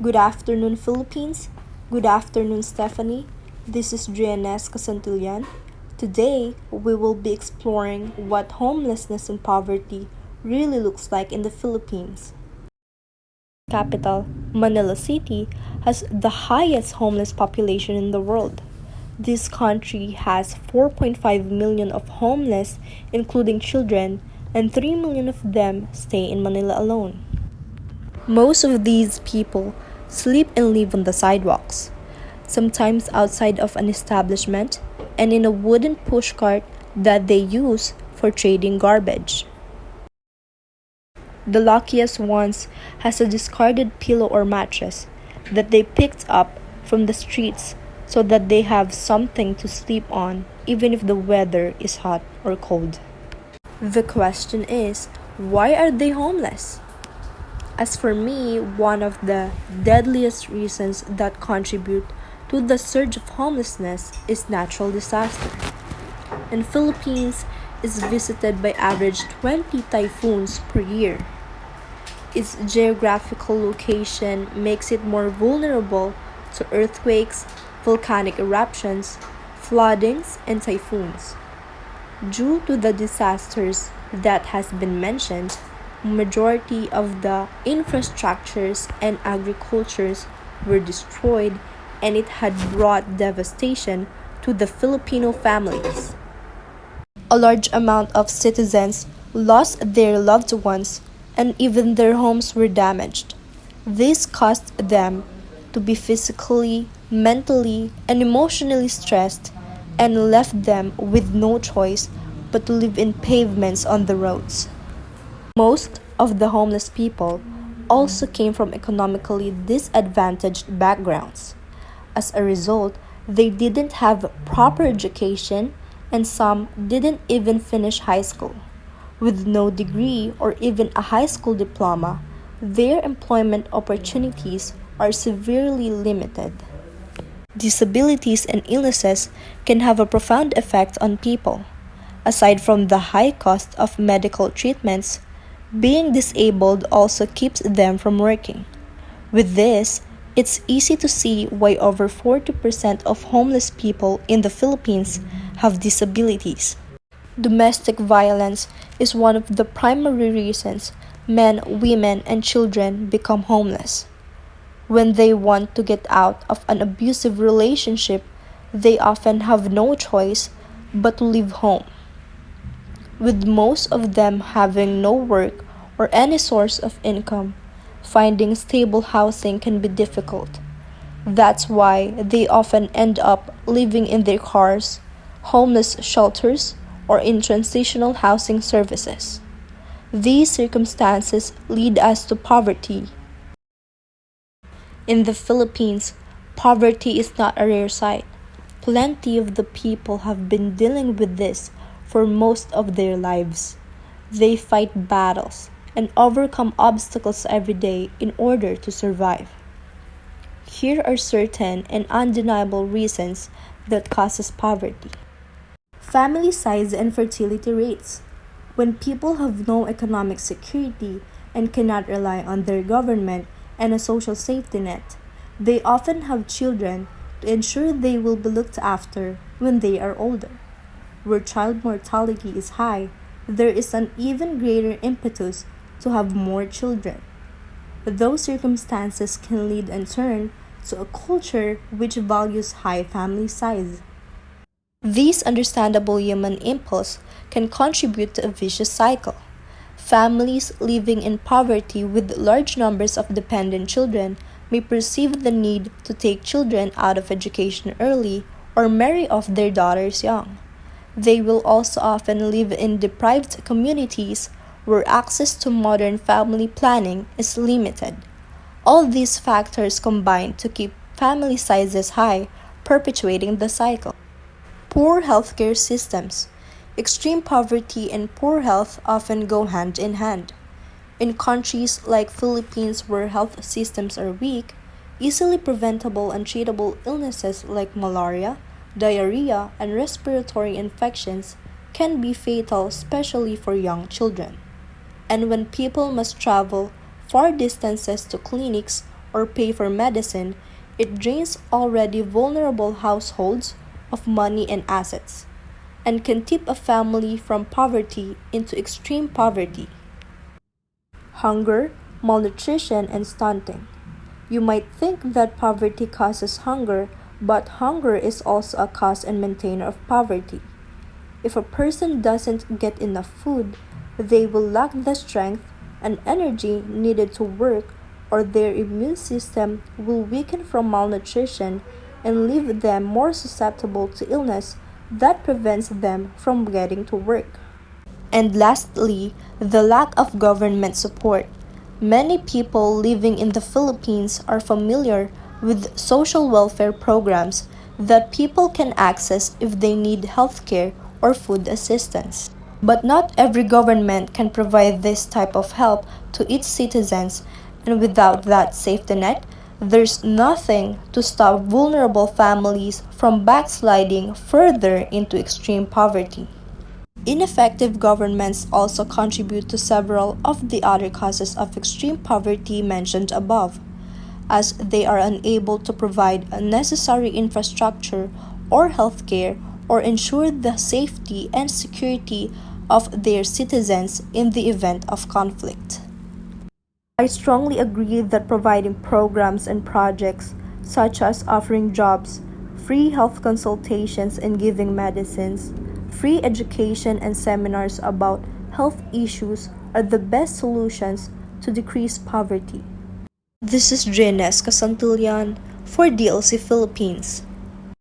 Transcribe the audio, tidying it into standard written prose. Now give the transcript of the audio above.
Good afternoon, Philippines. Good afternoon, Stephanie. This is Drianes Casantillan. Today, we will be exploring what homelessness and poverty really looks like in the Philippines. Capital, Manila City, has the highest homeless population in the world. This country has 4.5 million of homeless, including children, and 3 million of them stay in Manila alone. Most of these people sleep and live on the sidewalks, sometimes outside of an establishment and in a wooden pushcart that they use for trading garbage. The luckiest ones has a discarded pillow or mattress that they picked up from the streets so that they have something to sleep on even if the weather is hot or cold. The question is, why are they homeless? As for me, one of the deadliest reasons that contribute to the surge of homelessness is natural disaster. And Philippines is visited by average 20 typhoons per year. Its geographical location makes it more vulnerable to earthquakes, volcanic eruptions, floodings, and typhoons. Due to the disasters that has been mentioned, majority of the infrastructures and agricultures were destroyed and it had brought devastation to the Filipino families. A large amount of citizens lost their loved ones and even their homes were damaged. This caused them to be physically, mentally, and emotionally stressed and left them with no choice but to live in pavements on the roads. Most of the homeless people also came from economically disadvantaged backgrounds. As a result, they didn't have proper education and some didn't even finish high school. With no degree or even a high school diploma, their employment opportunities are severely limited. Disabilities and illnesses can have a profound effect on people. Aside from the high cost of medical treatments, being disabled also keeps them from working. With this, it's easy to see why over 40% of homeless people in the Philippines have disabilities. Domestic violence is one of the primary reasons men, women, and children become homeless. When they want to get out of an abusive relationship, they often have no choice but to leave home. With most of them having no work or any source of income, finding stable housing can be difficult. That's why they often end up living in their cars, homeless shelters, or in transitional housing services. These circumstances lead us to poverty. In the Philippines, poverty is not a rare sight. Plenty of the people have been dealing with this for most of their lives. They fight battles and overcome obstacles every day in order to survive. Here are certain and undeniable reasons that causes poverty. Family size and fertility rates. When people have no economic security and cannot rely on their government and a social safety net, they often have children to ensure they will be looked after when they are older. Where child mortality is high, there is an even greater impetus to have more children. Those circumstances can lead in turn to a culture which values high family size. This understandable human impulse can contribute to a vicious cycle. Families living in poverty with large numbers of dependent children may perceive the need to take children out of education early or marry off their daughters young. They will also often live in deprived communities where access to modern family planning is limited. All these factors combine to keep family sizes high, perpetuating the cycle. Poor healthcare systems. Extreme poverty and poor health often go hand in hand. In countries like Philippines where health systems are weak, easily preventable and treatable illnesses like malaria, diarrhea, and respiratory infections can be fatal, especially for young children. And when people must travel far distances to clinics or pay for medicine, it drains already vulnerable households of money and assets, and can tip a family from poverty into extreme poverty. Hunger, malnutrition, and stunting. You might think that poverty causes hunger, but hunger is also a cause and maintainer of poverty. If a person doesn't get enough food, they will lack the strength and energy needed to work, or their immune system will weaken from malnutrition and leave them more susceptible to illness that prevents them from getting to work. And lastly, the lack of government support. Many people living in the Philippines are familiar with social welfare programs that people can access if they need healthcare or food assistance. But not every government can provide this type of help to its citizens, and without that safety net, there's nothing to stop vulnerable families from backsliding further into extreme poverty. Ineffective governments also contribute to several of the other causes of extreme poverty mentioned above, as they are unable to provide a necessary infrastructure or healthcare or ensure the safety and security of their citizens in the event of conflict. I strongly agree that providing programs and projects such as offering jobs, free health consultations and giving medicines, free education and seminars about health issues are the best solutions to decrease poverty. This is Jenes Casantillan for DLC Philippines.